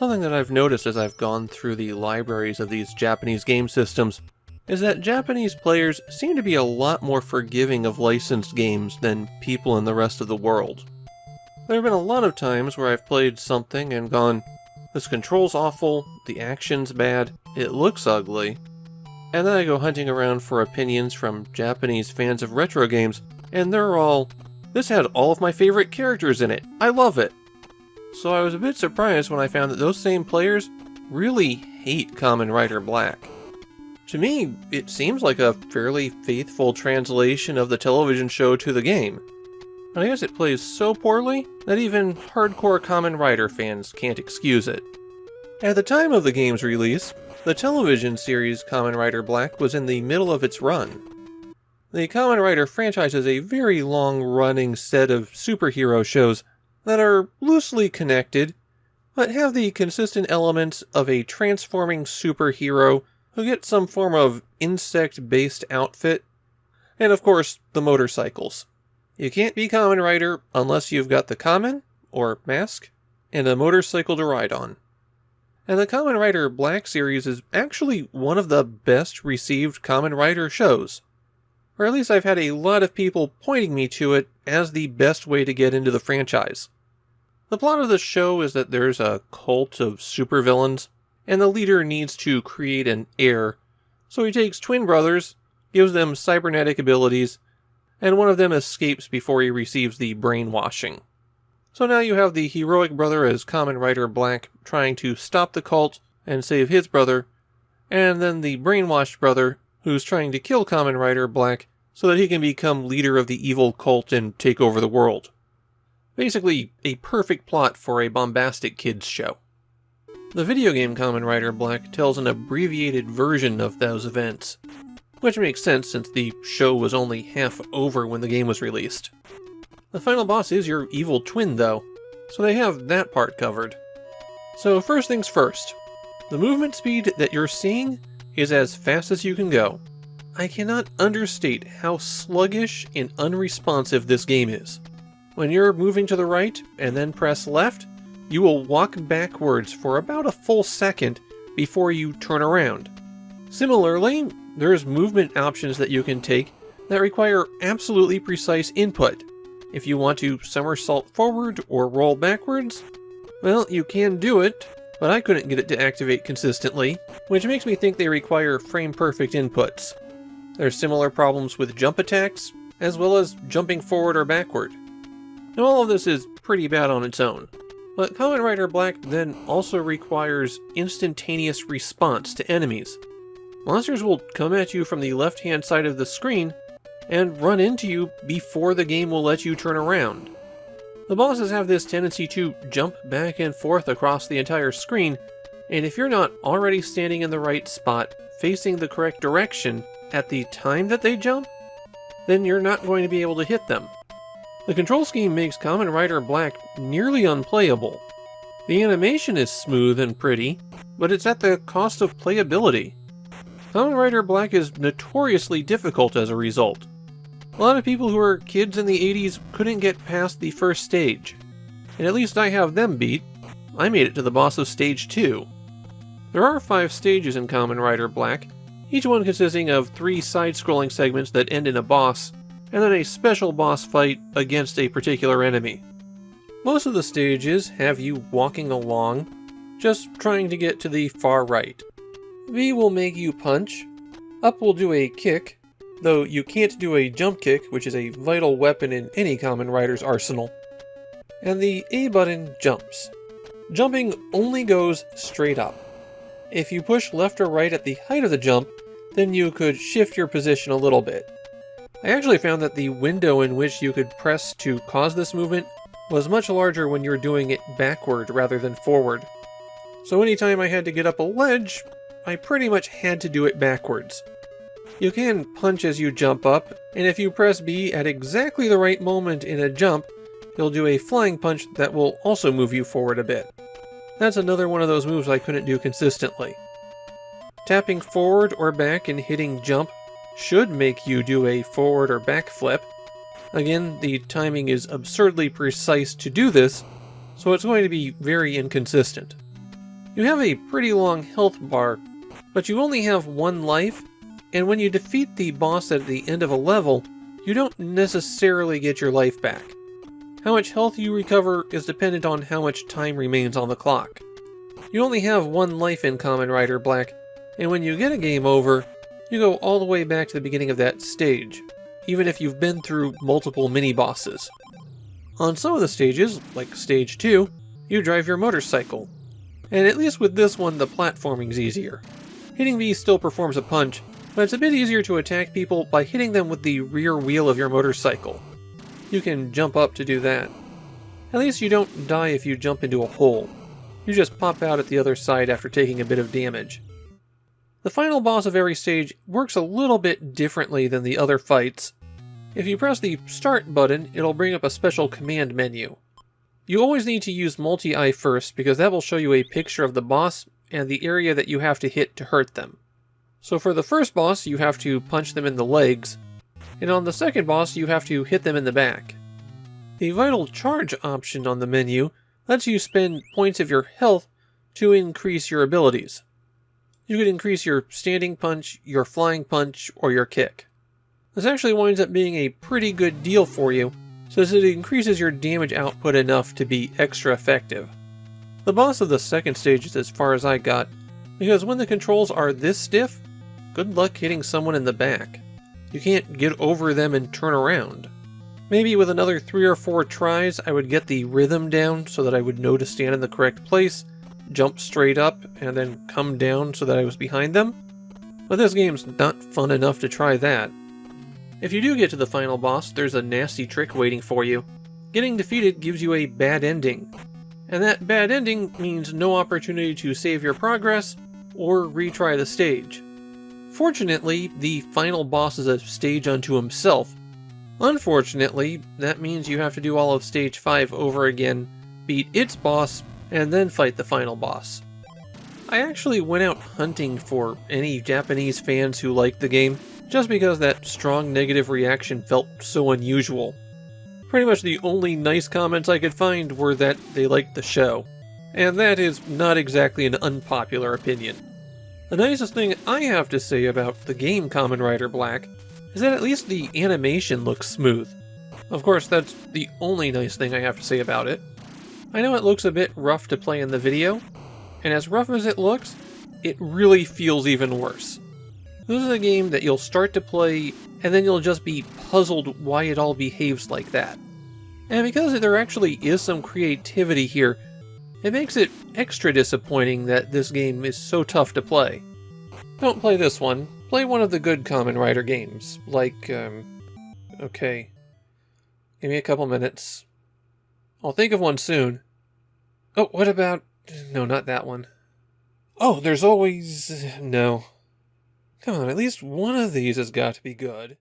Something that I've noticed as I've gone through the libraries of these Japanese game systems is that Japanese players seem to be a lot more forgiving of licensed games than people in the rest of the world. There have been a lot of times where I've played something and gone, this control's awful, the action's bad, it looks ugly, and then I go hunting around for opinions from Japanese fans of retro games, and they're all, this had all of my favorite characters in it, I love it. So I was a bit surprised when I found that those same players really hate Kamen Rider BLACK. To me, it seems like a fairly faithful translation of the television show to the game. And I guess it plays so poorly that even hardcore Kamen Rider fans can't excuse it. At the time of the game's release, the television series Kamen Rider BLACK was in the middle of its run. The Kamen Rider franchise is a very long-running set of superhero shows that are loosely connected, but have the consistent elements of a transforming superhero who gets some form of insect-based outfit, and of course, the motorcycles. You can't be Kamen Rider unless you've got the Kamen, or mask, and a motorcycle to ride on. And the Kamen Rider BLACK series is actually one of the best received Kamen Rider shows. Or at least I've had a lot of people pointing me to it as the best way to get into the franchise. The plot of the show is that there's a cult of supervillains, and the leader needs to create an heir, so he takes twin brothers, gives them cybernetic abilities, and one of them escapes before he receives the brainwashing. So now you have the heroic brother as Kamen Rider BLACK trying to stop the cult and save his brother, and then the brainwashed brother who's trying to kill Kamen Rider BLACK so that he can become leader of the evil cult and take over the world. Basically, a perfect plot for a bombastic kids show. The video game Kamen Rider BLACK tells an abbreviated version of those events, which makes sense since the show was only half over when the game was released. The final boss is your evil twin though, so they have that part covered. So first things first, the movement speed that you're seeing is as fast as you can go. I cannot understate how sluggish and unresponsive this game is. When you're moving to the right and then press left, you will walk backwards for about a full second before you turn around. Similarly, there's movement options that you can take that require absolutely precise input. If you want to somersault forward or roll backwards, well, you can do it, but I couldn't get it to activate consistently, which makes me think they require frame-perfect inputs. There's similar problems with jump attacks, as well as jumping forward or backward. Now all of this is pretty bad on its own, but Kamen Rider BLACK then also requires instantaneous response to enemies. Monsters will come at you from the left-hand side of the screen and run into you before the game will let you turn around. The bosses have this tendency to jump back and forth across the entire screen, and if you're not already standing in the right spot, facing the correct direction at the time that they jump, then you're not going to be able to hit them. The control scheme makes Kamen Rider BLACK nearly unplayable. The animation is smooth and pretty, but it's at the cost of playability. Kamen Rider BLACK is notoriously difficult as a result. A lot of people who were kids in the 80s couldn't get past the first stage, and at least I have them beat. I made it to the boss of stage 2. There are 5 stages in Kamen Rider BLACK, each one consisting of 3 side-scrolling segments that end in a boss, and then a special boss fight against a particular enemy. Most of the stages have you walking along, just trying to get to the far right. V will make you punch, up will do a kick, though you can't do a jump kick, which is a vital weapon in any Kamen Rider's arsenal, and the A button jumps. Jumping only goes straight up. If you push left or right at the height of the jump, then you could shift your position a little bit. I actually found that the window in which you could press to cause this movement was much larger when you're doing it backward rather than forward. So anytime I had to get up a ledge, I pretty much had to do it backwards. You can punch as you jump up, and if you press B at exactly the right moment in a jump, you'll do a flying punch that will also move you forward a bit. That's another one of those moves I couldn't do consistently. Tapping forward or back and hitting jump should make you do a forward or back flip. Again, the timing is absurdly precise to do this, so it's going to be very inconsistent. You have a pretty long health bar, but you only have one life, and when you defeat the boss at the end of a level, you don't necessarily get your life back. How much health you recover is dependent on how much time remains on the clock. You only have one life in Kamen Rider Black, and when you get a game over, you go all the way back to the beginning of that stage, even if you've been through multiple mini-bosses. On some of the stages, like Stage 2, you drive your motorcycle. And at least with this one, the platforming's easier. Hitting V still performs a punch, but it's a bit easier to attack people by hitting them with the rear wheel of your motorcycle. You can jump up to do that. At least you don't die if you jump into a hole. You just pop out at the other side after taking a bit of damage. The final boss of every stage works a little bit differently than the other fights. If you press the Start button, it'll bring up a special command menu. You always need to use multi-eye first because that will show you a picture of the boss and the area that you have to hit to hurt them. So for the first boss, you have to punch them in the legs, and on the second boss, you have to hit them in the back. The Vital Charge option on the menu lets you spend points of your health to increase your abilities. You could increase your standing punch, your flying punch, or your kick. This actually winds up being a pretty good deal for you, since it increases your damage output enough to be extra effective. The boss of the second stage is as far as I got, because when the controls are this stiff, good luck hitting someone in the back. You can't get over them and turn around. Maybe with another 3 or 4 tries, I would get the rhythm down so that I would know to stand in the correct place, jump straight up, and then come down so that I was behind them. But this game's not fun enough to try that. If you do get to the final boss, there's a nasty trick waiting for you. Getting defeated gives you a bad ending. And that bad ending means no opportunity to save your progress or retry the stage. Fortunately, the final boss is a stage unto himself. Unfortunately, that means you have to do all of Stage 5 over again, beat its boss, and then fight the final boss. I actually went out hunting for any Japanese fans who liked the game, just because that strong negative reaction felt so unusual. Pretty much the only nice comments I could find were that they liked the show, and that is not exactly an unpopular opinion. The nicest thing I have to say about the game Kamen Rider Black is that at least the animation looks smooth. Of course, that's the only nice thing I have to say about it. I know it looks a bit rough to play in the video, and as rough as it looks, it really feels even worse. This is a game that you'll start to play, and then you'll just be puzzled why it all behaves like that. And because there actually is some creativity here, it makes it extra disappointing that this game is so tough to play. Don't play this one. Play one of the good Kamen Rider games, like, okay. Give me a couple minutes. I'll think of one soon. Oh, what about... No, not that one. Oh, there's always... No. Come on, at least one of these has got to be good.